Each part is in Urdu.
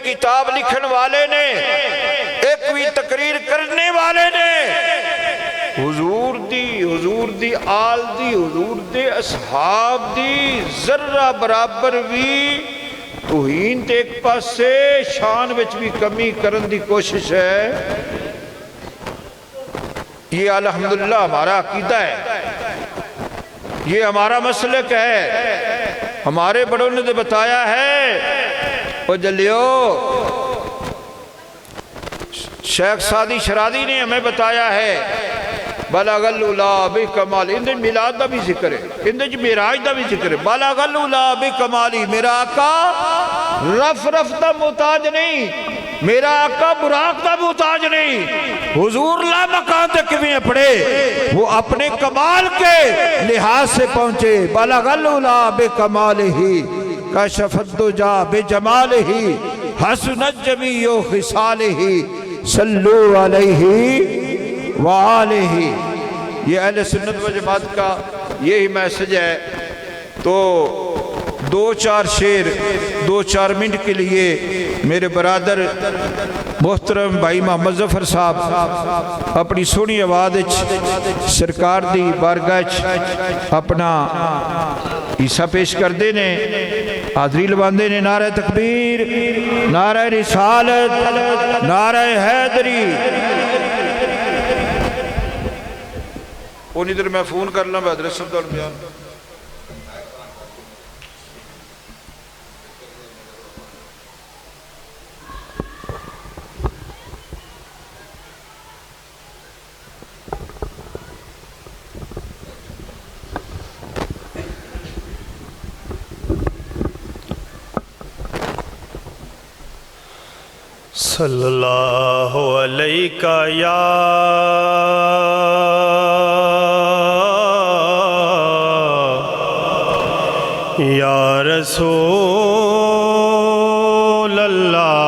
کتاب لکھن والے نے، ایک بھی تقریر کرنے والے نے حضور دی آل دی، حضور دے اصحاب دی ذرہ برابر بھی توہین تے ایک پاسے شان وچ بھی کمی کرن دی کوشش ہے۔ یہ الحمدللہ ہمارا عقیدہ ہے، یہ ہمارا مسلک ہے، ہمارے بڑوں نے بتایا ہے۔ وہ جلیو شیخ سعدی شرادی نے ہمیں بتایا ہے، بلغ العلا بکمال، اندھے میلاد دا بھی ذکر ہے، اندھے معراج دا بھی ذکر ہے۔ بلغ العلا بکمالی، میرا آقا رف دا محتاج نہیں، میرا آقا براق دا محتاج نہیں، حضور لا مکان تک میں پڑے، وہ اپنے کمال کے لحاظ سے پہنچے۔ بلغ العلا بکمالہی کشف الدجا بجمالہی حسنت جمیع خصالہی صلو علیہ وآلہ۔ یہ اہل سنت و جماعت کا یہی میسج ہے۔ تو دو چار شعر 2-4 منٹ کے لیے میرے برادر محترم بھائی محمد ظفر صاحب اپنی سونی آواز سرکار دی بارگاہ اپنا حصہ پیش کر دے نے، حاضری لباندے نے۔ نعرہ تکبیر، نعرہ رسالت، نعرہ حیدری۔ انہی در میں فون کرنا میں حضرت صاحب دور بیان۔ صلی اللہ علیہ یا رسول اللہ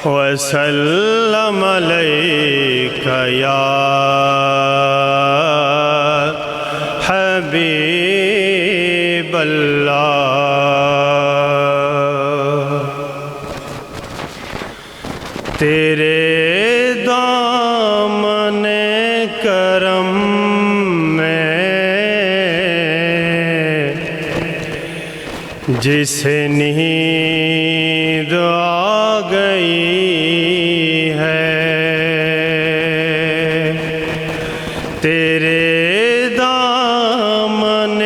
وسلم علیک یا حبیب اللہ۔ تیرے دامن کرم میں جسے نیند آ گئی ہے، تیرے دامن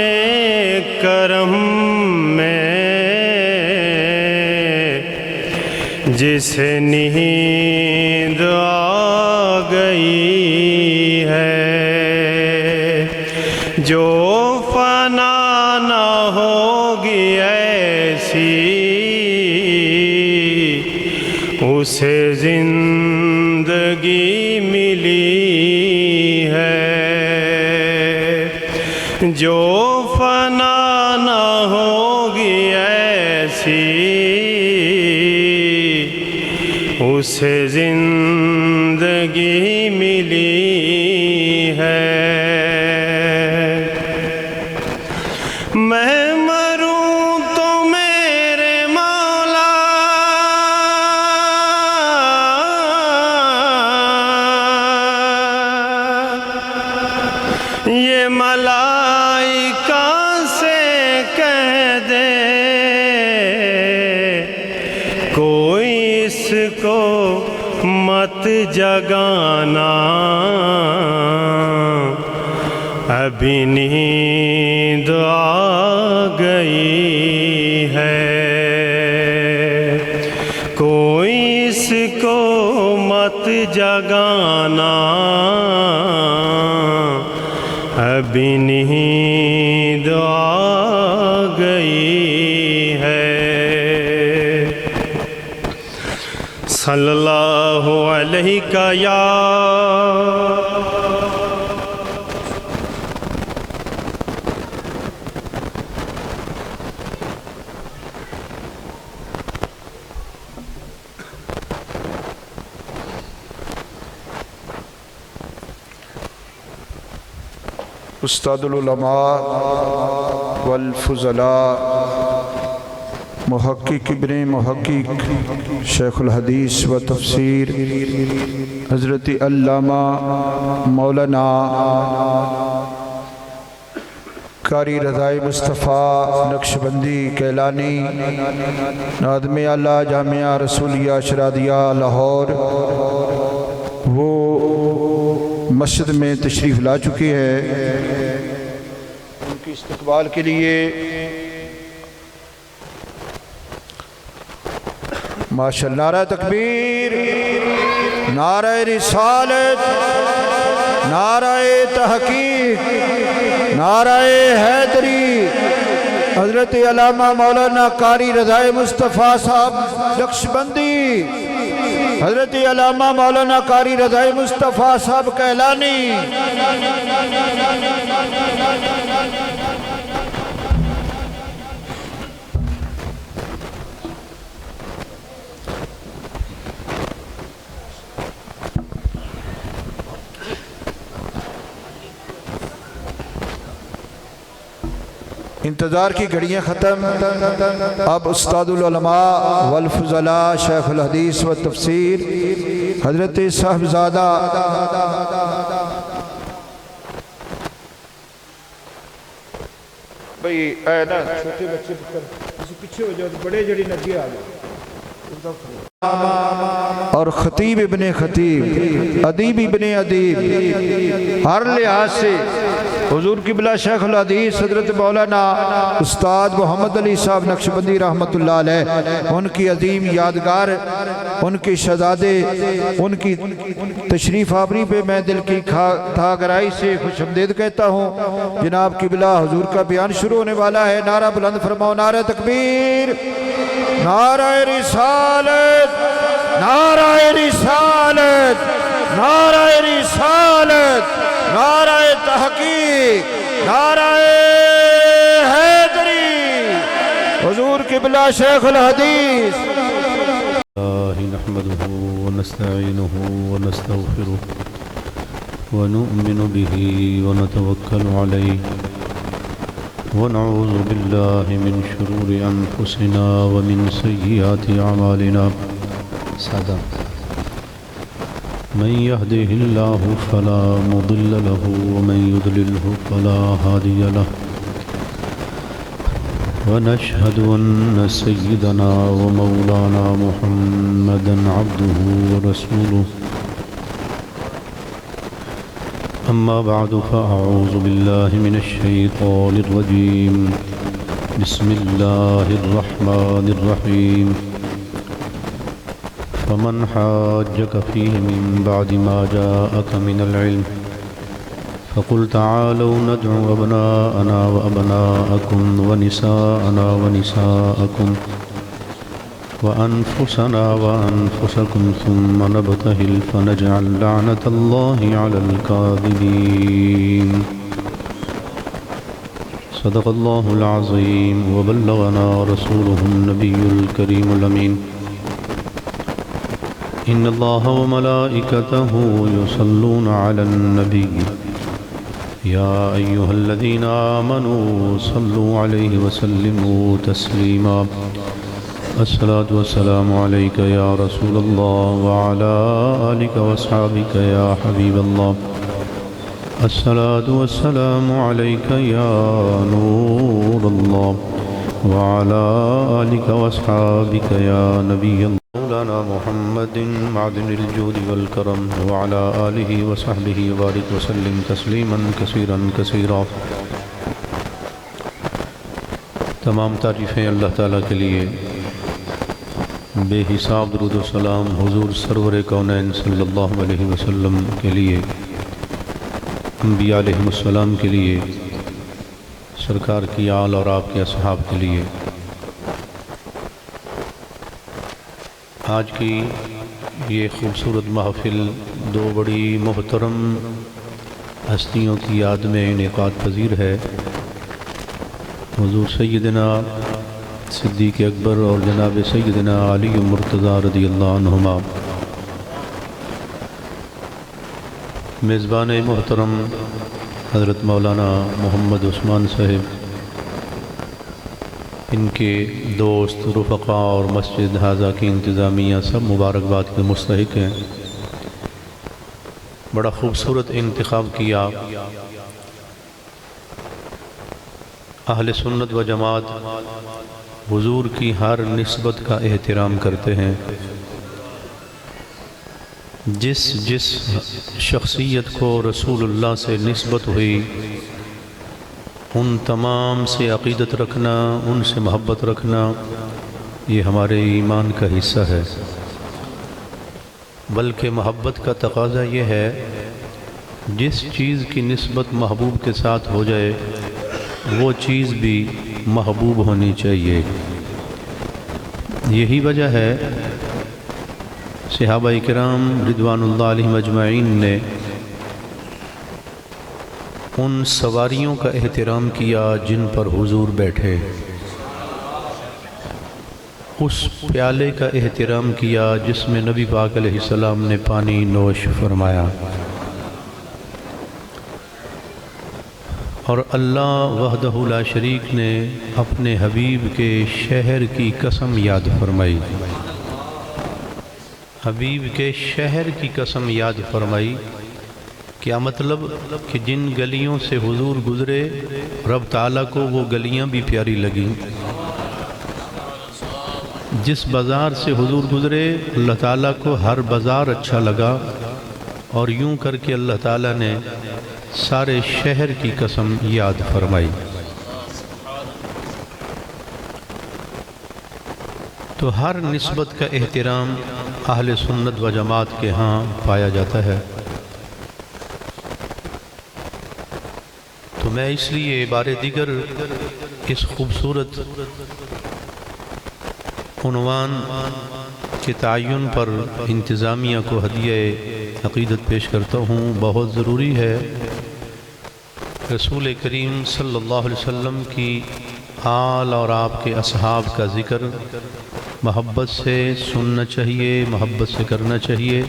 کرم میں جسے نیند آ گئی ہے، جو فنا نہ ہوگی ایسی اسے زندگی ملی ہے، جو فنا نہ ہوگی ایسی اسے زندگی ملی ہے۔ میں مروں تو میرے مولا یہ ملائکہ سے کہہ دے، کوئی اس کو مت جگانا، ابھی نیند آ گئی ہے، کوئی اس کو مت جگانا، ابھی نیند آ گئی ہے۔ صلی اللہ علیہ یا استاد العلماء والفضلاء محقق ابن محقق شیخ الحدیث و تفسیر حضرت علامہ مولانا قاری رضائے مصطفیٰ نقشبندی کیلانی ناظم اعلیٰ جامعہ رسولیہ شرادیہ لاہور وہ مسجد میں تشریف لا چکے ہیں۔ ان کی استقبال کے لیے ماشاءاللہ نعرہ تکبیر، نعرہ رسالت، نعرہ تحقیق، نعرہ حیدری، حضرت علامہ مولانا قاری رضائے مصطفیٰ صاحب نقشبندی، حضرت علامہ مولانا قاری رضائے مصطفیٰ صاحب کیلانی، انتظار کی گھڑیاں ختم، اب استاد العلماء والفضلاء شیخ الحدیث و تفسیر حضرت صاحبزادہ بھئی اے نا چھوٹے بچے پیچھے ہو جاؤ، بڑے جڑی نگے آ جاؤ، اور خطیب ابن خطیب، ادیب ابن ادیب، ہر لحاظ سے حضور قبلہ شیخ الحدیث حضرت مولانا استاد محمد علی صاحب نقشبندی رحمت اللہ علیہ، ان کی عظیم یادگار، ان کے شہزادے، ان کی تشریف آوری پہ میں دل کی تھا گرائی سے خوش آمدید کہتا ہوں۔ جناب قبلہ حضور کا بیان شروع ہونے والا ہے، نعرہ بلند فرماؤ، نعرہ تکبیر، نعرہ رسالت، نعرہ رسالت، نعرہ رسالت، نعرہ تحقیق، نعرہ حیدری، حضور قبلہ شیخ الحدیث۔ نحمده ونستعينه ونستغفره ونؤمن به ونتوكل عليه ونعوذ بالله من شرور أنفسنا ومن سيئات أعمالنا من يهده الله فلا مضل له ومن يضلله فلا هادي له ونشهد أن سيدنا ومولانا محمدا عبده ورسوله أما بعد فأعوذ بالله من الشيطان الرجيم بسم الله الرحمن الرحيم فمن حاجك فيه من بعد ما جاءك من العلم فقل تعالوا ندعو أبناءنا وأبناءكم ونساءنا ونساءكم وأنفسنا وأنفسكم ثم نبتهل فنجعل لعنة الله على الكاذبين صدق الله العظيم وبلغنا رسوله النبي الكريم الأمين إن الله وملائكته يصلون على النبي يا أيها الذين آمنوا صلوا عليه وسلموا تسليما الصلاة والسلام عليك يا رسول الله وعلى آلك وأصحابك يا حبيب الله الصلاة والسلام عليك يا نور الله وعلى آلك وأصحابك يا نبي الله مولانا محمد معدن الجود والكرم وعلى آله وصحبه وبارك وسلم تسليما كثيرا كثيرا۔ تمام تعریفیں اللہ تعالیٰ کے لیے، بے حساب درود و سلام حضور سرور کونین صلی اللہ علیہ وسلم کے لیے، انبیاء علیہ السلام کے لیے، سرکار کی آل اور آپ کے اصحاب کے لیے۔ آج کی یہ خوبصورت محفل دو بڑی محترم ہستیوں کی یاد میں انعقاد پذیر ہے، حضور سیدنا صدیق اکبر اور جناب سیدنا علی مرتضیٰ رضی اللہ عنہما۔ میزبان محترم حضرت مولانا محمد عثمان صاحب ان کے دوست رفقا اور مسجد حاضہ کی انتظامیہ سب مبارکباد کے مستحق ہیں۔ بڑا خوبصورت انتخاب کیا۔ اہل سنت و جماعت حضور کی ہر نسبت کا احترام کرتے ہیں۔ جس شخصیت کو رسول اللہ سے نسبت ہوئی ان تمام سے عقیدت رکھنا، ان سے محبت رکھنا، یہ ہمارے ایمان کا حصہ ہے۔ بلکہ محبت کا تقاضا یہ ہے جس چیز کی نسبت محبوب کے ساتھ ہو جائے وہ چیز بھی محبوب ہونی چاہیے۔ یہی وجہ ہے صحابہ کرام رضوان اللہ علیہم اجمعین نے ان سواریوں کا احترام کیا جن پر حضور بیٹھے، اس پیالے کا احترام کیا جس میں نبی پاک علیہ السلام نے پانی نوش فرمایا، اور اللہ وحدہ لا شریک نے اپنے حبیب کے شہر کی قسم یاد فرمائی، حبیب کے شہر کی قسم یاد فرمائی۔ کیا مطلب کہ جن گلیوں سے حضور گزرے رب تعالیٰ کو وہ گلیاں بھی پیاری لگیں، جس بازار سے حضور گزرے اللہ تعالیٰ کو ہر بازار اچھا لگا، اور یوں کر کے اللہ تعالیٰ نے سارے شہر کی قسم یاد فرمائی۔ تو ہر نسبت کا احترام اہل سنت و جماعت کے ہاں پایا جاتا ہے۔ تو میں اس لیے بار دیگر اس خوبصورت عنوان کے تعین پر انتظامیہ کو ہدیہ عقیدت پیش کرتا ہوں۔ بہت ضروری ہے رسول کریم صلی اللہ علیہ وسلم کی آل اور آپ کے اصحاب کا ذکر محبت سے سننا چاہیے، محبت سے کرنا چاہیے۔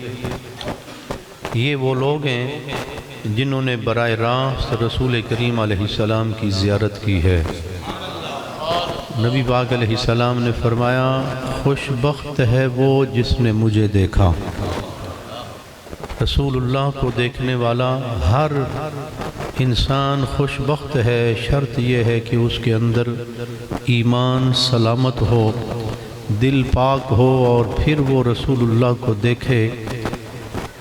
یہ وہ لوگ ہیں جنہوں نے براہ راست رسول کریم علیہ السلام کی زیارت کی ہے۔ نبی پاک علیہ السلام نے فرمایا خوش بخت ہے وہ جس نے مجھے دیکھا۔ رسول اللہ کو دیکھنے والا ہر انسان خوش بخت ہے، شرط یہ ہے کہ اس کے اندر ایمان سلامت ہو، دل پاک ہو، اور پھر وہ رسول اللہ کو دیکھے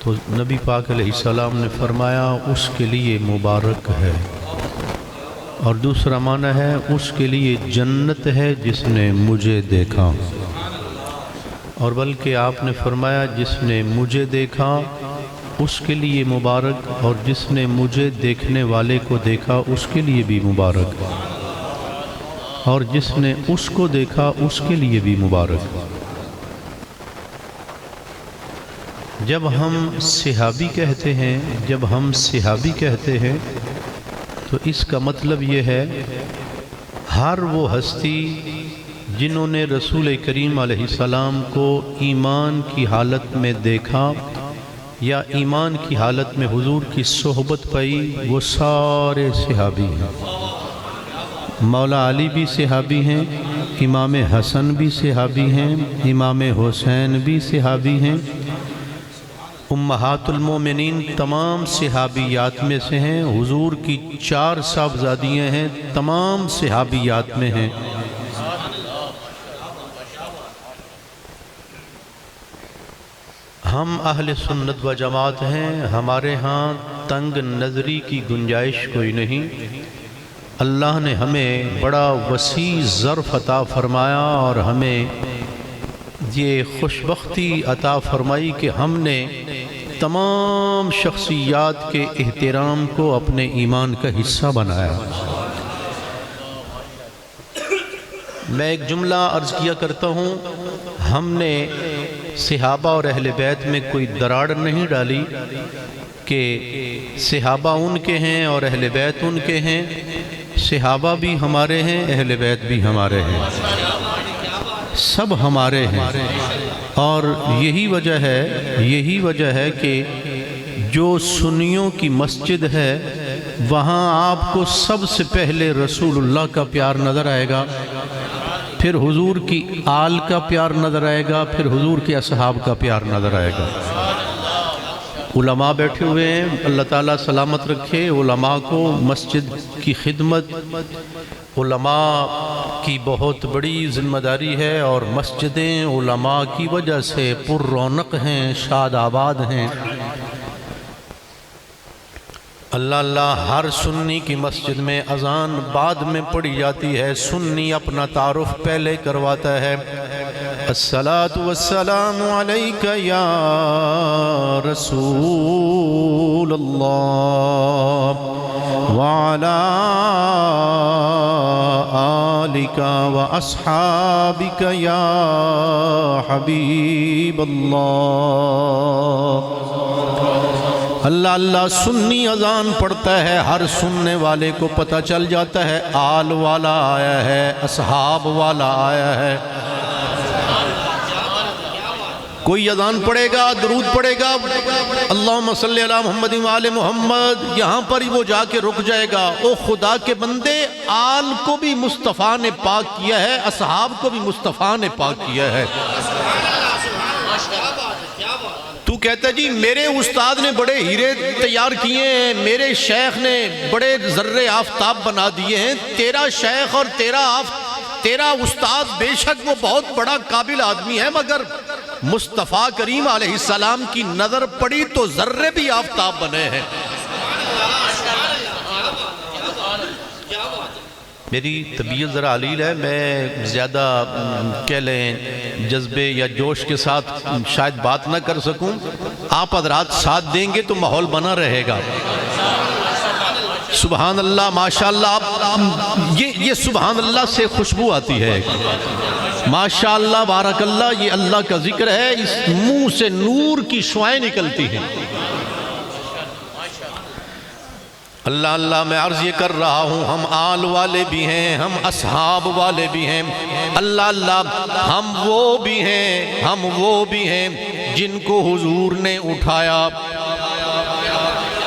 تو نبی پاک علیہ السلام نے فرمایا اس کے لیے مبارک ہے، اور دوسرا معنی ہے اس کے لیے جنت ہے جس نے مجھے دیکھا، اور بلکہ آپ نے فرمایا جس نے مجھے دیکھا اس کے لیے مبارک، اور جس نے مجھے دیکھنے والے کو دیکھا اس کے لیے بھی مبارک، اور جس نے اس کو دیکھا اس کے لیے بھی مبارک۔ جب ہم صحابی کہتے ہیں تو اس کا مطلب یہ ہے ہر وہ ہستی جنہوں نے رسول کریم علیہ السلام کو ایمان کی حالت میں دیکھا یا ایمان کی حالت میں حضور کی صحبت پائی، وہ سارے صحابی ہیں۔ مولا علی بھی صحابی ہیں، امام حسن بھی صحابی ہیں، امام حسین بھی صحابی ہیں، امہات المومنین تمام صحابیات میں سے ہیں، حضور کی 4 صاحبزادیاں ہیں تمام صحابیات میں ہیں۔ ہم اہل سنت و جماعت ہیں، ہمارے ہاں تنگ نظری کی گنجائش کوئی نہیں۔ اللہ نے ہمیں بڑا وسیع ظرف عطا فرمایا اور ہمیں یہ خوشبختی عطا فرمائی کہ ہم نے تمام شخصیات کے احترام کو اپنے ایمان کا حصہ بنایا۔ میں ایک جملہ عرض کیا کرتا ہوں، ہم نے صحابہ اور اہل بیت میں کوئی دراڑ نہیں ڈالی کہ صحابہ ان کے ہیں اور اہل بیت ان کے ہیں، صحابہ بھی ہمارے ہیں، اہل بیت بھی ہمارے ہیں، سب ہمارے ہیں۔ اور یہی وجہ ہے کہ جو سنیوں کی مسجد ہے وہاں آپ کو سب سے پہلے رسول اللہ کا پیار نظر آئے گا، پھر حضور کی آل کا پیار نظر آئے گا، پھر حضور کے اصحاب کا پیار نظر آئے گا۔ علماء بیٹھے ہوئے ہیں، اللہ تعالیٰ سلامت رکھے علماء کو۔ مسجد کی خدمت علماء کی بہت بڑی ذمہ داری ہے، اور مسجدیں علماء کی وجہ سے پر رونق ہیں، شاد آباد ہیں۔ اللہ اللہ، ہر سنی کی مسجد میں اذان بعد میں پڑھی جاتی ہے، سنی اپنا تعارف پہلے کرواتا ہے۔ الصلاۃ والسلام علیک یا رسول اللہ وعلی آلک واصحابک یا حبیب اللہ۔ اللہ اللہ، سنی اذان پڑھتا ہے، ہر سننے والے کو پتہ چل جاتا ہے آل والا آیا ہے، اصحاب والا آیا ہے۔ کوئی اذان پڑھے گا، درود پڑھے گا، اللہم صلی علی محمد وآل محمد، یہاں پر ہی وہ جا کے رک جائے گا۔ او خدا کے بندے، آل کو بھی مصطفیٰ نے پاک کیا ہے، اصحاب کو بھی مصطفیٰ نے پاک کیا ہے۔ تو کہتا ہے جی میرے استاد نے بڑے ہیرے تیار کیے ہیں، میرے شیخ نے بڑے ذرے آفتاب بنا دیے ہیں۔ تیرا شیخ اور تیرا استاد بے شک وہ بہت بڑا قابل آدمی ہے، مگر مصطفیٰ کریم علیہ السلام کی نظر پڑی تو ذرے بھی آفتاب بنے ہیں۔ میری طبیعت ذرا علیل ہے، میں زیادہ کہہ لیں جذبے یا جوش کے ساتھ شاید بات نہ کر سکوں۔ آپ حضرات ساتھ دیں گے تو ماحول بنا رہے گا۔ سبحان اللہ، ماشاءاللہ، یہ سبحان اللہ سے خوشبو آتی ہے۔ ماشاءاللہ، بارک اللہ، یہ اللہ کا ذکر ہے، اس منہ سے نور کی شعائیں نکلتی ہیں۔ اللہ اللہ، میں عرض یہ کر رہا ہوں، ہم آل والے بھی ہیں، ہم اصحاب والے بھی ہیں۔ اللہ اللہ، ہم وہ بھی ہیں جن کو حضور نے اٹھایا،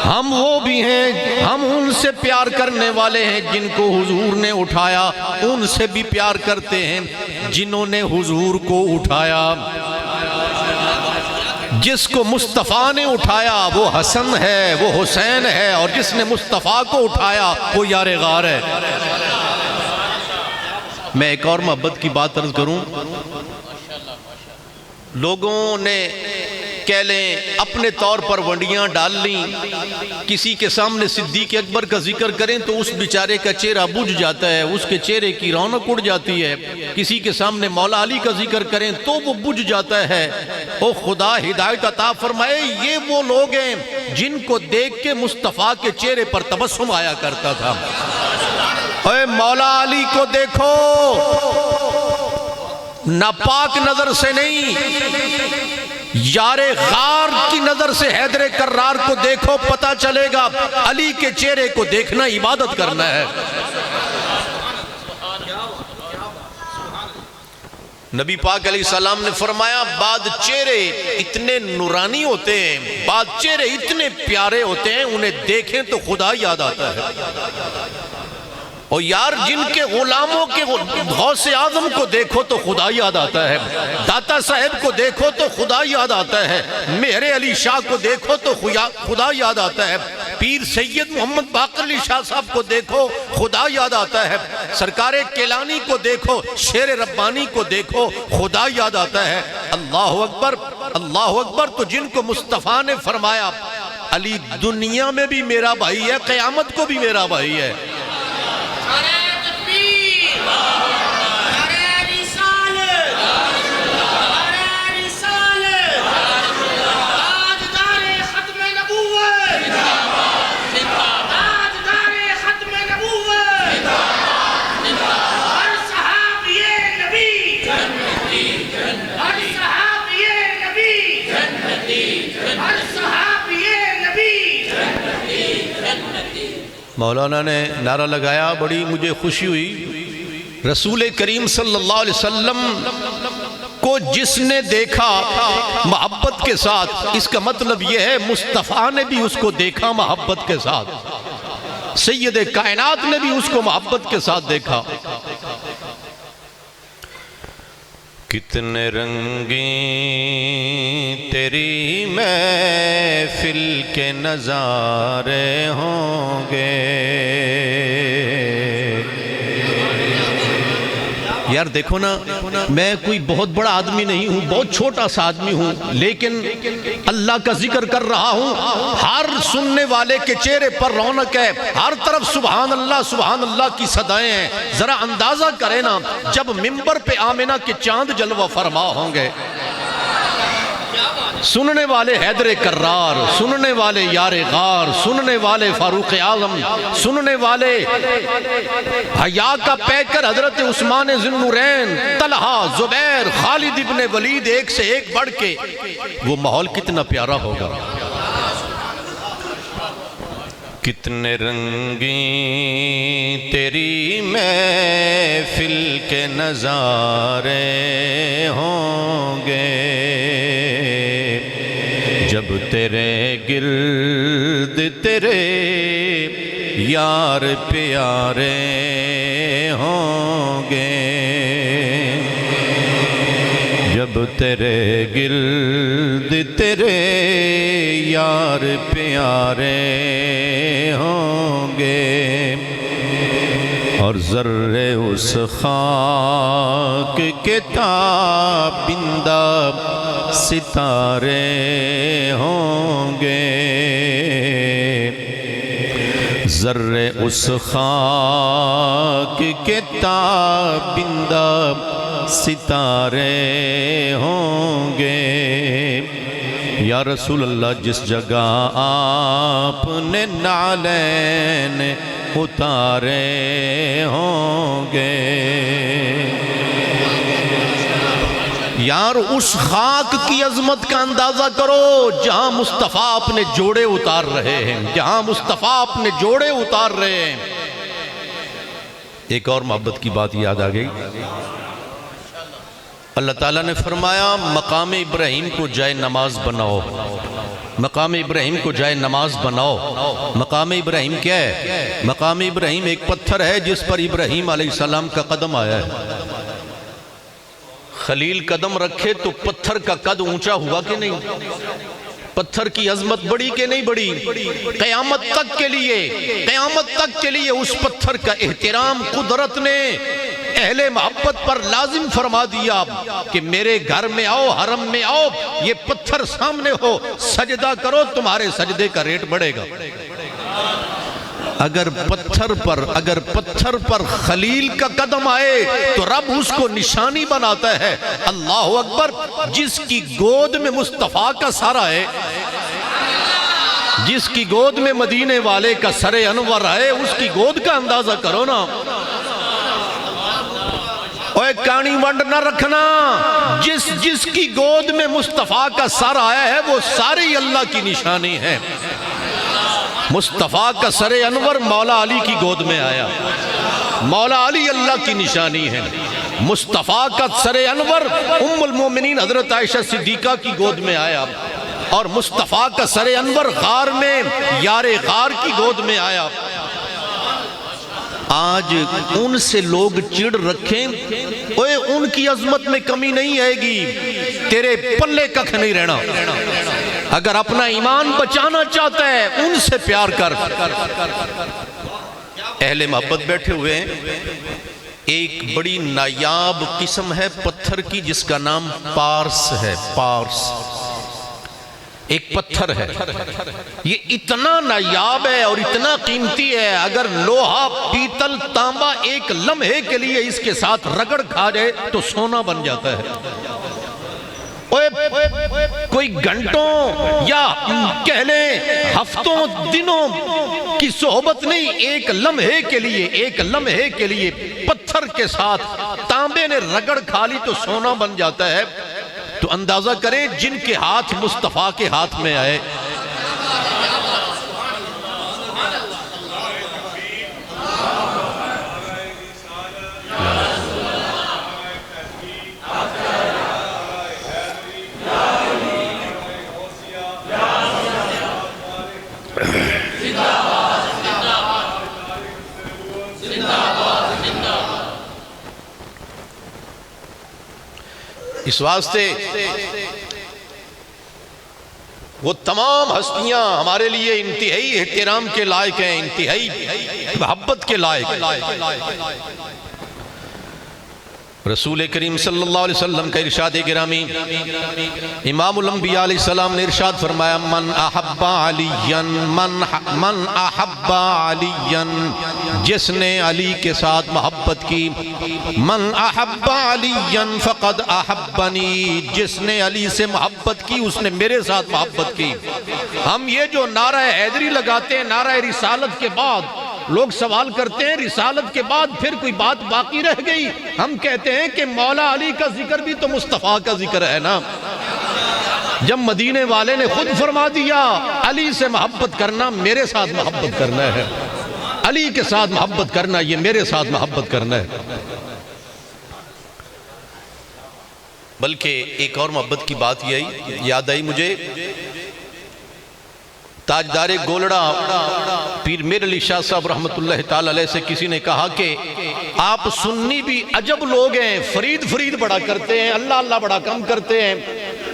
ہم وہ بھی ہیں، ہم ان سے پیار کرنے والے ہیں جن کو حضور نے اٹھایا، ان سے بھی پیار کرتے ہیں جنہوں نے حضور کو اٹھایا۔ جس کو مصطفیٰ نے اٹھایا وہ حسن ہے، وہ حسین ہے، اور جس نے مصطفیٰ کو اٹھایا وہ یار غار ہے۔ میں ایک اور محبت کی بات عرض کروں، لوگوں نے کہہ لیں اپنے طور پر ونڈیاں ڈال لیں، کسی کے سامنے صدیق اکبر کا ذکر کریں تو اس بیچارے کا چہرہ بجھ جاتا ہے، اس کے چہرے کی رونق اڑ جاتی ہے۔ کسی کے سامنے مولا علی کا ذکر کریں تو وہ بجھ جاتا ہے۔ او خدا ہدایت عطا فرمائے، یہ وہ لوگ ہیں جن کو دیکھ کے مصطفیٰ کے چہرے پر تبسم آیا کرتا تھا۔ اے مولا علی کو دیکھو، ناپاک نظر سے نہیں، یار غار کی نظر سے حیدر کرار کو دیکھو، پتہ چلے گا علی کے چہرے کو دیکھنا عبادت کرنا ہے۔ نبی پاک علیہ السلام نے فرمایا بعض چہرے اتنے نورانی ہوتے ہیں، بعض چہرے اتنے پیارے ہوتے ہیں، انہیں دیکھیں تو خدا یاد آتا ہے۔ اور یار جن کے غلاموں کے غوث اعظم کو دیکھو تو خدا یاد آتا ہے، داتا صاحب کو دیکھو تو خدا یاد آتا ہے، میرے علی شاہ کو دیکھو تو خدا یاد آتا ہے، پیر سید محمد باقر علی شاہ صاحب کو دیکھو خدا یاد آتا ہے، سرکار کیلانی کو دیکھو، شیر ربانی کو دیکھو خدا یاد آتا ہے۔ اللہ اکبر، اللہ اکبر۔ تو جن کو مصطفیٰ نے فرمایا علی دنیا میں بھی میرا بھائی ہے، قیامت کو بھی میرا بھائی ہے۔ مولانا نے نعرہ لگایا، بڑی مجھے خوشی ہوئی۔ رسول کریم صلی اللہ علیہ وسلم کو جس نے دیکھا محبت کے ساتھ، اس کا مطلب یہ ہے مصطفیٰ نے بھی اس کو دیکھا محبت کے ساتھ، سید کائنات نے بھی اس کو محبت کے ساتھ دیکھا۔ کتنے رنگیں تیری محفل کے نظارے ہوں گے. یار دیکھو نا، میں کوئی بہت بڑا آدمی نہیں ہوں، بہت چھوٹا سا آدمی ہوں، لیکن اللہ کا ذکر کر رہا ہوں. ہر سننے والے کے چہرے پر رونق ہے، ہر طرف سبحان اللہ کی صدائیں ہیں. ذرا اندازہ کریں نا، جب منبر پہ آمنہ کے چاند جلوہ فرما ہوں گے، سننے والے حیدر کرار، سننے والے یار غار، سننے والے فاروق اعظم، سننے والے حیا کا پیکر حضرت عثمان ذی النورین، طلحہ، زبیر، خالد ابن ولید، ایک سے ایک بڑھ کے، وہ ماحول کتنا پیارا ہوگا. کتنے رنگیں تیری محفل کے نظارے ہوں گے، جب تیرے گرد تیرے یار پیارے ہوں گے، جب تیرے گرد تیرے یار پیارے ہوں گے، اور ذرے اس خاک کے تابندہ ستارے ہوں گے، ذرے اس خاک کے تابندہ ستارے ہوں گے. یا رسول اللہ، جس جگہ آپ نے نعلین اتارے ہوں گے، یار اس خاک کی عظمت کا اندازہ کرو جہاں مصطفیٰ اپنے جوڑے اتار رہے ہیں، جہاں مصطفیٰ اپنے جوڑے اتار رہے ہیں. ایک اور محبت کی بات یاد آ گئی. اللہ تعالیٰ نے فرمایا مقام ابراہیم کو جائے نماز بناؤ، مقام ابراہیم کو جائے نماز بناؤ. مقام ابراہیم کیا ہے؟ مقام ابراہیم ایک پتھر ہے جس پر ابراہیم علیہ السلام کا قدم آیا ہے. خلیل قدم رکھے تو پتھر کا قد اونچا ہوا کہ نہیں؟ پتھر کی عظمت بڑی کہ نہیں بڑی؟ قیامت تک کے لیے اس پتھر کا احترام قدرت نے اہل محبت پر لازم فرما دیا کہ میرے گھر میں آؤ، حرم میں آؤ، یہ پتھر سامنے ہو، سجدہ کرو، تمہارے سجدے کا ریٹ بڑھے گا. اگر پتھر پر خلیل کا قدم آئے تو رب اس کو نشانی بناتا ہے. اللہ اکبر. جس کی گود میں مصطفیٰ کا سر آئے، جس کی گود میں مدینے والے کا سر انور آئے، اس کی گود کا اندازہ کرو نا. اوے کانی ونڈ نہ رکھنا، جس کی گود میں مصطفیٰ کا سر آیا ہے وہ ساری اللہ کی نشانی ہے. مصطفیٰ کا سر انور مولا علی کی گود میں آیا، مولا علی اللہ کی نشانی ہے. مصطفیٰ کا سر انور ام المومنین حضرت عائشہ صدیقہ کی گود میں آیا، اور مصطفیٰ کا سر انور غار میں یار غار کی گود میں آیا. آج ان سے لوگ چڑ رکھیں، اوے ان کی عظمت میں کمی نہیں آئے گی، تیرے پلے ککھ نہیں رہنا. اگر اپنا ایمان بچانا چاہتا ہے ان سے پیار کر. اہل محبت بیٹھے ہوئے ہیں. ایک بڑی نایاب قسم ہے پتھر کی جس کا نام پارس ہے. پارس ایک پتھر ہے، یہ اتنا نایاب ہے اور اتنا قیمتی ہے، اگر لوہا، پیتل، تانبا ایک لمحے کے لیے اس کے ساتھ رگڑ کھا جائے تو سونا بن جاتا ہے. کوئی گھنٹوں یا کہہ لیں ہفتوں دنوں کی صحبت نہیں، ایک لمحے کے لیے پتھر کے ساتھ تانبے نے رگڑ کھا لی تو سونا بن جاتا ہے. تو اندازہ کریں جن کے ہاتھ مصطفیٰ کے ہاتھ میں آئے. اس واسطے وہ تمام ہستیاں ہمارے لیے انتہائی احترام کے لائق ہیں، انتہائی محبت کے لائق ہیں۔ رسول کریم صلی اللہ علیہ وسلم کا ارشاد گرامی، امام الانبیاء علیہ السلام نے ارشاد فرمایا، من احب علیاً من احب علیاً، جس نے علی کے ساتھ محبت کی، من احب علیاً فقد احبنی، جس نے علی سے محبت کی اس نے میرے ساتھ محبت کی۔ ہم یہ جو نعرہ حیدری لگاتے ہیں نعرہ رسالت کے بعد، لوگ سوال کرتے ہیں رسالت کے بعد پھر کوئی بات باقی رہ گئی؟ ہم کہتے ہیں کہ مولا علی کا ذکر بھی تو مصطفیٰ کا ذکر ہے نا۔ جب مدینے والے نے خود فرما دیا علی سے محبت کرنا میرے ساتھ محبت کرنا ہے، علی کے ساتھ محبت کرنا یہ میرے ساتھ محبت کرنا ہے۔ بلکہ ایک اور محبت کی بات یہ یاد آئی مجھے، تاجدار گولڑا پیر میر علی شاہ صاحب رحمت اللہ تعالی علیہ سے کسی نے کہا کہ آپ سنی بھی عجب لوگ ہیں، فرید فرید بڑا کرتے ہیں، اللہ اللہ بڑا کم کرتے ہیں۔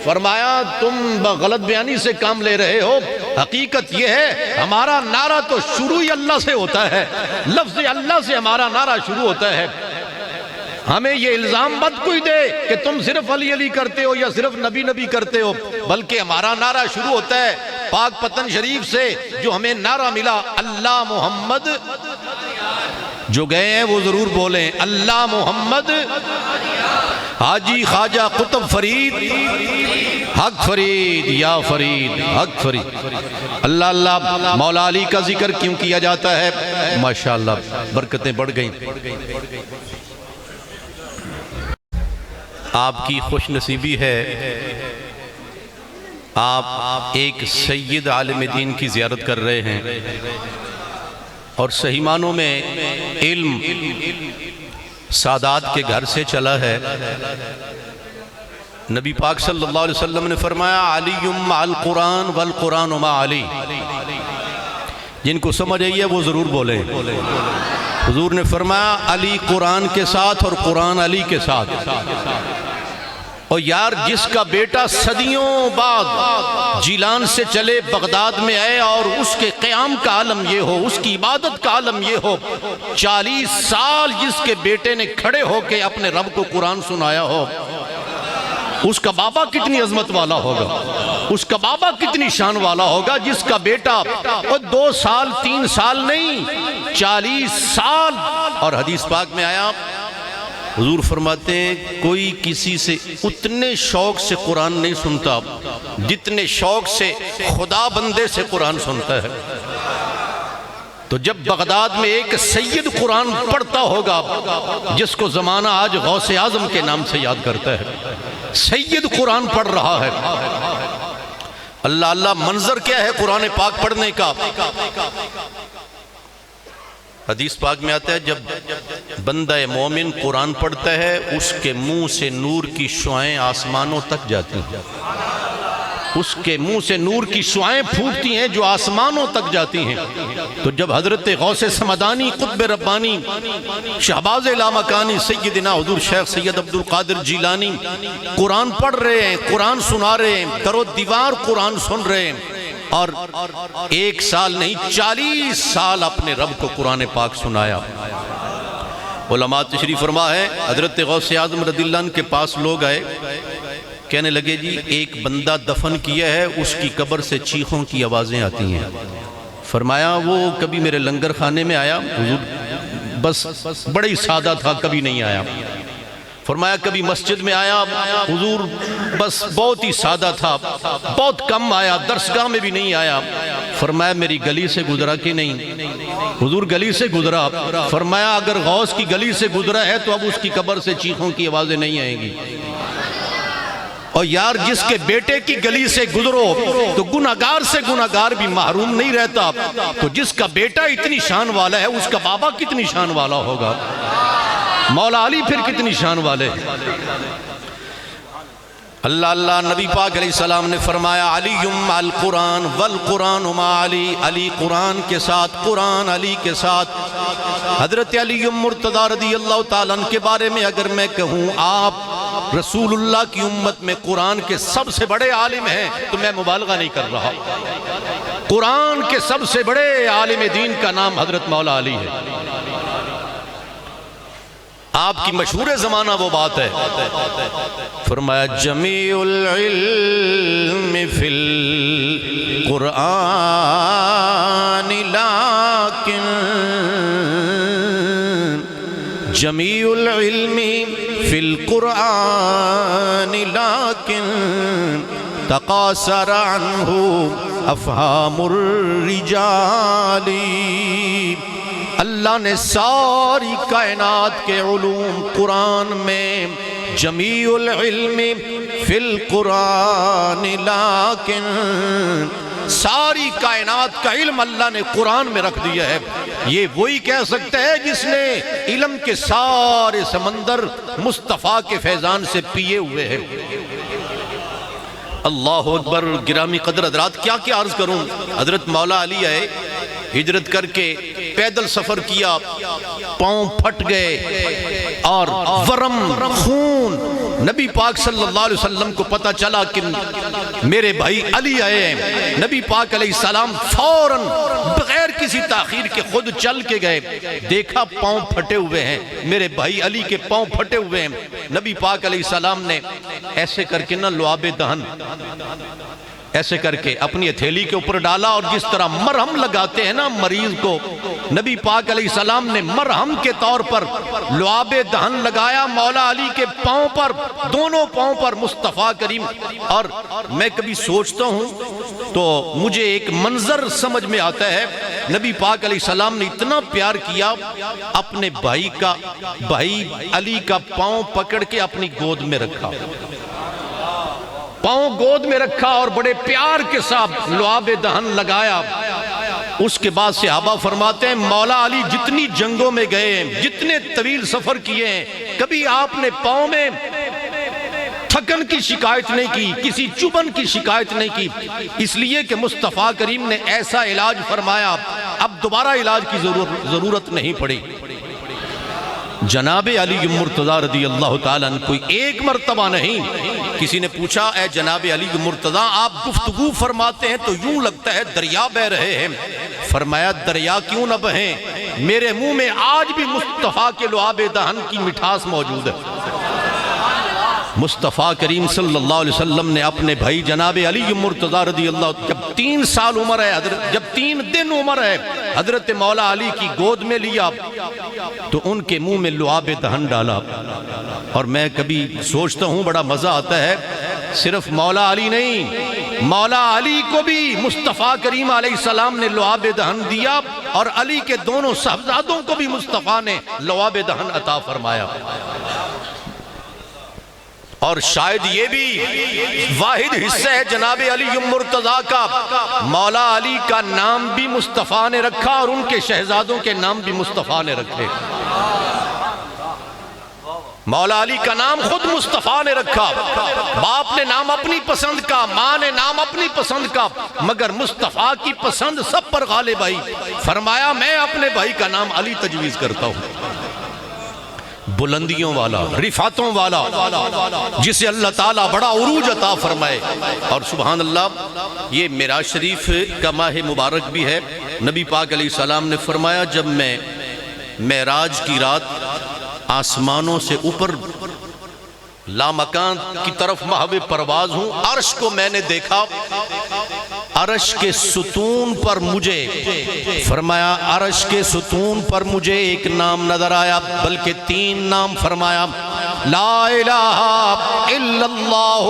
فرمایا تم غلط بیانی سے کام لے رہے ہو، حقیقت یہ ہے ہمارا نعرہ تو شروع ہی اللہ سے ہوتا ہے، لفظ اللہ سے ہمارا نعرہ شروع ہوتا ہے۔ ہمیں یہ الزام مت کوئی دے کہ تم صرف علی علی کرتے ہو یا صرف نبی نبی کرتے ہو، بلکہ ہمارا نعرہ شروع ہوتا ہے پاک پتن شریف سے، جو ہمیں نعرہ ملا اللہ محمد، جو گئے ہیں وہ ضرور بولیں اللہ محمد، حاجی خواجہ قطب فرید، حق فرید یا فرید حق فرید۔ اللہ اللہ مولا علی کا ذکر کیوں کیا جاتا ہے؟ ماشاءاللہ برکتیں بڑھ گئیں۔ آپ کی خوش نصیبی ہے، آپ ایک سید عالم دین کی زیارت کر رہے ہیں، اور صحیح معنوں میں علم سادات کے گھر سے چلا ہے۔ نبی پاک صلی اللہ علیہ وسلم نے فرمایا علی مع القرآن والقرآن مع علی، جن کو سمجھ آئی ہے وہ ضرور بولیں۔ حضور نے فرمایا علی قرآن کے ساتھ اور قرآن علی کے ساتھ۔ اور یار جس کا بیٹا صدیوں بعد جیلان سے چلے بغداد میں آئے اور اس کے قیام کا عالم یہ ہو، اس کی عبادت کا عالم یہ ہو، 40 سال جس کے بیٹے نے کھڑے ہو کے اپنے رب کو قرآن سنایا ہو، اس کا بابا کتنی عظمت والا ہوگا، اس کا بابا کتنی شان والا ہوگا جس کا بیٹا اور 2 سال 3 سال نہیں 40 سال۔ اور حدیث پاک میں آیا حضور فرماتے ہیں کوئی کسی سے اتنے شوق سے قرآن نہیں سنتا جتنے شوق سے خدا بندے سے قرآن سنتا ہے۔ تو جب بغداد میں ایک سید قرآن پڑھتا ہوگا جس کو زمانہ آج غوث اعظم کے نام سے یاد کرتا ہے، سید قرآن پڑھ رہا ہے، اللہ اللہ منظر کیا ہے قرآن پاک پڑھنے کا۔ حدیث پاک میں آتا ہے جب بندہ مومن قرآن پڑھتا ہے اس کے منہ سے نور کی شعائیں آسمانوں تک جاتی ہیں، اس کے منہ سے نور کی شعائیں پھوٹتی ہیں جو آسمانوں تک جاتی ہیں۔ تو جب حضرت غوث سمدانی قطب ربانی شہباز لامکانی سیدنا حضور شیخ سید عبدالقادر جیلانی قرآن پڑھ رہے ہیں، قرآن سنا رہے ہیں، در و دیوار قرآن سن رہے ہیں، اور 1 سال نہیں 40 سال اپنے رب کو قرآن پاک سنایا۔ علماء تشریف فرما ہے حضرت غوث اعظم رضی اللہ عنہ کے پاس لوگ آئے، کہنے لگے جی ایک بندہ دفن کیا ہے اس کی قبر سے چیخوں کی آوازیں آتی ہیں۔ فرمایا وہ کبھی میرے لنگر خانے میں آیا، حضور بس بڑا ہی سادہ تھا، کبھی نہیں آیا۔ فرمایا کبھی مسجد میں آیا، حضور بس بہت ہی سادہ تھا، بہت کم آیا، درسگاہ میں بھی نہیں آیا۔ فرمایا میری گلی سے گزرا کہ نہیں؟ حضور گلی سے گزرا۔ فرمایا اگر غوث کی گلی سے گزرا ہے تو اب اس کی قبر سے چیخوں کی آوازیں نہیں آئیں گی۔ اور یار جس کے بیٹے کی گلی سے گزرو تو گناہگار سے گناہگار بھی محروم نہیں رہتا، تو جس کا بیٹا اتنی شان والا ہے اس کا بابا کتنی شان والا ہوگا، مولا علی پھر کتنی شان والے۔ اللہ اللہ نبی پاک علیہ السلام نے فرمایا علی مع القرآن والقرآن مع علی، علی قرآن کے ساتھ قرآن علی کے ساتھ۔ حضرت علی مرتضیٰ رضی اللہ تعالیٰ عنہ کے بارے میں اگر میں کہوں آپ رسول اللہ کی امت میں قرآن کے سب سے بڑے عالم ہیں، تو میں مبالغہ نہیں کر رہا، قرآن کے سب سے بڑے عالم دین کا نام حضرت مولا علی ہے۔ آپ کی مشہور زمانہ وہ بات ہے، فرمایا جمیع العلم فی القرآن لیکن جمیع العلم فی القرآن لیکن تقاصر عنہ افہام الرجال۔ اللہ نے ساری کائنات کے علوم قرآن میں جمیع العلم فی القرآن لیکن ساری کائنات کا علم اللہ نے قرآن میں رکھ دیا ہے۔ یہ وہی کہہ سکتا ہے جس نے علم کے سارے سمندر مصطفیٰ کے فیضان سے پیے ہوئے ہیں۔ اللہ اکبر، گرامی قدر حضرات، کیا کیا عرض کروں۔ حضرت مولا علی آئے، ہجرت کر کے پیدل سفر کیا، پاؤں پھٹ گئے اور ورم خون، نبی پاک صلی اللہ علیہ وسلم کو پتہ چلا کہ میرے بھائی علی آئے ہیں۔ نبی پاک علیہ السلام فوراً بغیر کسی تاخیر کے خود چل کے گئے، دیکھا پاؤں پھٹے ہوئے ہیں، میرے بھائی علی کے پاؤں پھٹے ہوئے ہیں۔ نبی پاک علیہ السلام نے ایسے کر کے لعاب دہن ایسے کر کے اپنی ہتھیلی کے اوپر ڈالا، اور جس طرح مرہم لگاتے ہیں نا مریض کو، نبی پاک علیہ السلام نے مرہم کے طور پر لعاب دہن لگایا مولا علی کے پاؤں پر، دونوں پاؤں پر مصطفیٰ کریم۔ اور میں کبھی سوچتا ہوں تو مجھے ایک منظر سمجھ میں آتا ہے، نبی پاک علیہ السلام نے اتنا پیار کیا، اپنے بھائی علی کا پاؤں پکڑ کے اپنی گود میں رکھا، پاؤں گود میں رکھا اور بڑے پیار کے ساتھ لعاب دہن لگایا۔ اس کے بعد صحابہ فرماتے ہیں مولا علی جتنی جنگوں میں گئے ہیں، جتنے طویل سفر کیے ہیں، کبھی آپ نے پاؤں میں تھکن کی شکایت نہیں کی، کسی چبھن کی شکایت نہیں کی، اس لیے کہ مصطفیٰ کریم نے ایسا علاج فرمایا، اب دوبارہ علاج کی ضرورت نہیں پڑی۔ جناب علی مرتضیٰ رضی اللہ تعالیٰ عنہ کوئی ایک مرتبہ نہیں، کسی نے پوچھا اے جناب علی مرتضیٰ آپ گفتگو فرماتے ہیں تو یوں لگتا ہے دریا بہہ رہے ہیں۔ فرمایا دریا کیوں نہ بہیں، میرے منہ میں آج بھی مصطفیٰ کے لعاب دہن کی مٹھاس موجود ہے۔ مصطفیٰ کریم صلی اللہ علیہ وسلم نے اپنے بھائی جناب علی مرتضیٰ رضی اللہ، جب 3 سال عمر ہے، جب 3 دن عمر ہے، حضرت مولا علی کی گود میں لیا تو ان کے منہ میں لعاب دہن ڈالا۔ اور میں کبھی سوچتا ہوں بڑا مزہ آتا ہے، صرف مولا علی نہیں، مولا علی کو بھی مصطفیٰ کریم علیہ السلام نے لعاب دہن دیا، اور علی کے دونوں صاحبزادوں کو بھی مصطفیٰ نے لعاب دہن عطا فرمایا۔ اور شاید یہ بھی واحد حصہ ہے جناب علی مرتضیٰ کا، مولا علی کا نام بھی مصطفیٰ نے رکھا اور ان کے شہزادوں کے نام بھی مصطفیٰ نے رکھے۔ مولا علی کا نام خود مصطفیٰ نے رکھا، باپ نے نام اپنی پسند کا، ماں نے نام اپنی پسند کا، مگر مصطفیٰ کی پسند سب پر غالب آئی، فرمایا میں اپنے بھائی کا نام علی تجویز کرتا ہوں۔ بلندیوں والا، رفعتوں والا، جسے اللہ تعالیٰ بڑا عروج عطا فرمائے۔ اور سبحان اللہ، یہ معراج شریف کا ماہ مبارک بھی ہے۔ نبی پاک علیہ السلام نے فرمایا جب میں معراج کی رات آسمانوں سے اوپر لامکان کی طرف محو پرواز ہوں، عرش کو میں نے دیکھا، عرش کے ستون پر مجھے، فرمایا عرش کے ستون پر مجھے ایک نام نظر آیا، بلکہ 3 نام فرمایا، لا الہ الا اللہ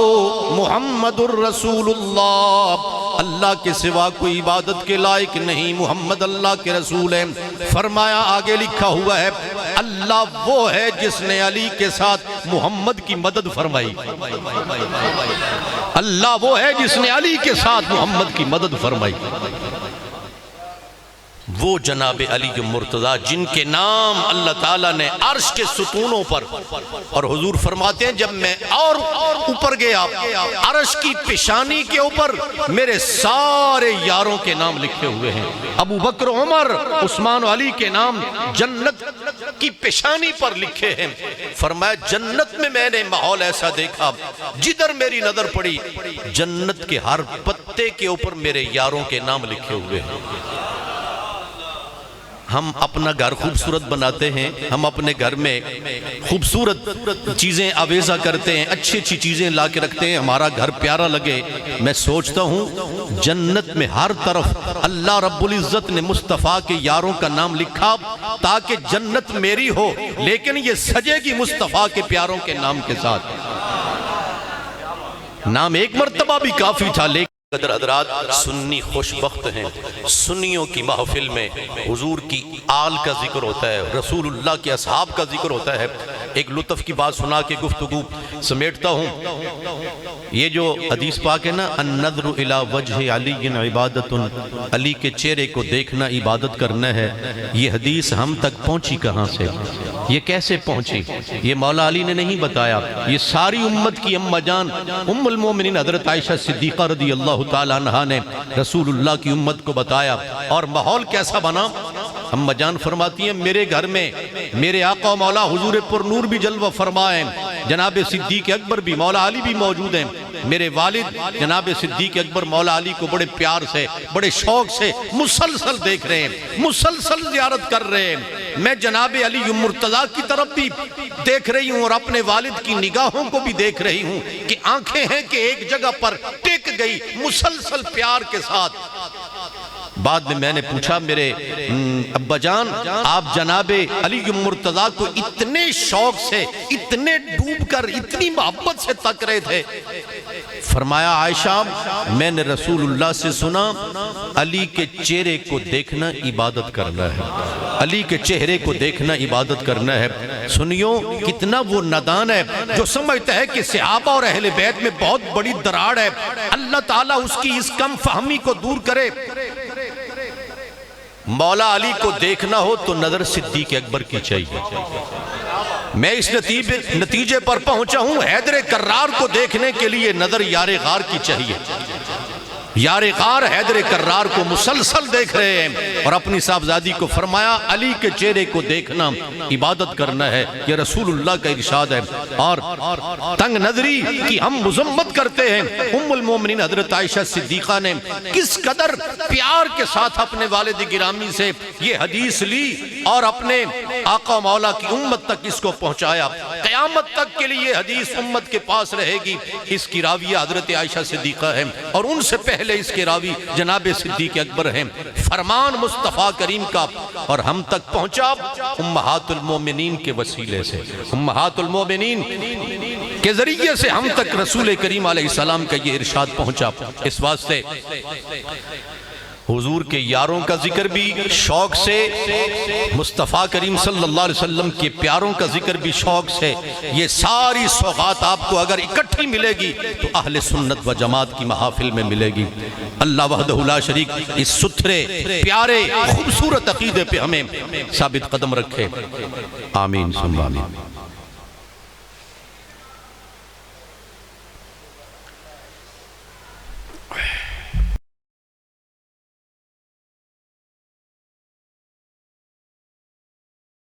محمد الرسول اللہ، اللہ کے سوا کوئی عبادت کے لائق نہیں، محمد اللہ کے رسول ہیں۔ فرمایا آگے لکھا ہوا ہے اللہ وہ ہے جس نے علی کے ساتھ محمد کی مدد فرمائی، اللہ وہ ہے جس نے علی کے ساتھ محمد کی مدد فرمائی۔ وہ جناب علی مرتضیٰ جن کے نام اللہ تعالیٰ نے عرش کے ستونوں پر، اور حضور فرماتے ہیں جب میں اور اوپر گیا، عرش کی پیشانی کے اوپر میرے سارے یاروں کے نام لکھے ہوئے ہیں، ابو بکر، عمر، عثمان و علی کے نام جنت کی پیشانی پر لکھے ہیں۔ فرمایا جنت میں نے ماحول ایسا دیکھا، جدھر میری نظر پڑی جنت کے ہر پتے کے اوپر میرے یاروں کے نام لکھے ہوئے ہیں۔ ہم اپنا گھر خوبصورت بناتے ہیں، ہم اپنے گھر میں خوبصورت چیزیں آویزہ کرتے ہیں، اچھی اچھی چیزیں لا کے رکھتے ہیں، ہمارا گھر پیارا لگے۔ میں سوچتا ہوں جنت میں ہر طرف اللہ رب العزت نے مصطفیٰ کے یاروں کا نام لکھا تاکہ جنت میری ہو، لیکن یہ سجے گی مصطفیٰ کے پیاروں کے نام کے ساتھ۔ نام ایک مرتبہ بھی کافی تھا، لیکن قدر حضرات سنی خوش بخت ہیں، سنیوں کی محفل میں حضور کی آل کا ذکر ہوتا ہے، رسول اللہ کے اصحاب کا ذکر ہوتا ہے۔ ایک لطف کی بات سنا کے گفتگو سمیٹتا ہوں۔ یہ جو حدیث پاک ہے نا، النظر الی وجہ علی عبادت، علی کے چہرے کو دیکھنا عبادت کرنا ہے، یہ حدیث ہم تک پہنچی کہاں سے؟ یہ کیسے پہنچی؟ یہ مولا علی نے نہیں بتایا، یہ ساری امت کی اماں جان ام المومنین حضرت عائشہ صدیقہ رضی اللہ تعالیٰ عنہا نے رسول اللہ کی امت کو بتایا۔ اور ماحول کیسا بنا؟ اماں جان فرماتی ہیں میرے گھر میں میرے آقا و مولا حضور پر نور بھی جلوہ فرمائیں، جناب صدیق اکبر بھی، مولا علی بھی موجود ہیں۔ میرے والد جناب صدیق اکبر مولا علی کو بڑے پیار سے، بڑے شوق سے مسلسل دیکھ رہے ہیں، مسلسل زیارت کر رہے ہیں۔ میں جناب علی مرتضیٰ کی طرف بھی دیکھ رہی ہوں اور اپنے والد کی نگاہوں کو بھی دیکھ رہی ہوں کہ آنکھیں ہیں کہ ایک جگہ پر ٹک گئی مسلسل پیار کے ساتھ۔ بعد میں نے پوچھا میرے ابا جان آپ جناب علی مرتضیٰ کو اتنے شوق سے، اتنے ڈوب کر، اتنی محبت سے تک رہے تھے؟ فرمایا عائشہ میں نے رسول اللہ سے سنا علی کے چہرے کو دیکھنا عبادت کرنا ہے، علی کے چہرے کو دیکھنا عبادت کرنا ہے۔ سنیو کتنا وہ نادان ہے جو سمجھتا ہے کہ صحابہ اور اہل بیت میں بہت بڑی دراڑ ہے، اللہ تعالیٰ اس کی اس کم فہمی کو دور کرے۔ مولا علی کو دیکھنا ہو تو نظر صدیق اکبر کی چاہیے۔ میں اس نتیجے پر پہنچا ہوں حیدر کرار کو دیکھنے کے لیے نظر یار غار کی چاہیے۔ یار غار حیدر کرار کو مسلسل دیکھ رہے ہیں اور اپنی صاحبزادی کو فرمایا علی کے چہرے کو دیکھنا عبادت کرنا ہے، یہ رسول اللہ کا ارشاد ہے۔ اور تنگ نظری کی ہم مذمت کرتے ہیں، ام المومنین حضرت عائشہ صدیقہ نے کس قدر پیار کے ساتھ اپنے والد گرامی سے یہ حدیث لی اور اپنے آقا مولا کی امت تک اس کو پہنچایا۔ قیامت تک کے لیے حدیث امت کے پاس رہے گی۔ اس کی راویہ حضرت عائشہ صدیقہ ہے اور ان سے پہلے اس کے راوی جناب صدیق اکبر ہیں۔ فرمان مصطفیٰ کریم کا اور ہم تک پہنچا امہات المومنین کے وسیلے سے، امہات المومنین کے ذریعے سے ہم تک رسول کریم علیہ السلام کا یہ ارشاد پہنچا۔ اس واسطے حضور کے یاروں کا ذکر بھی شوق سے، مصطفیٰ کریم صلی اللہ علیہ وسلم کے پیاروں کا ذکر بھی شوق سے، یہ ساری سوغات آپ کو اگر اکٹھی ملے گی تو اہل سنت و جماعت کی محافل میں ملے گی۔ اللہ وحدہ لا شریک اس ستھرے پیارے خوبصورت عقیدے پہ ہمیں ثابت قدم رکھے، آمین ثم آمین۔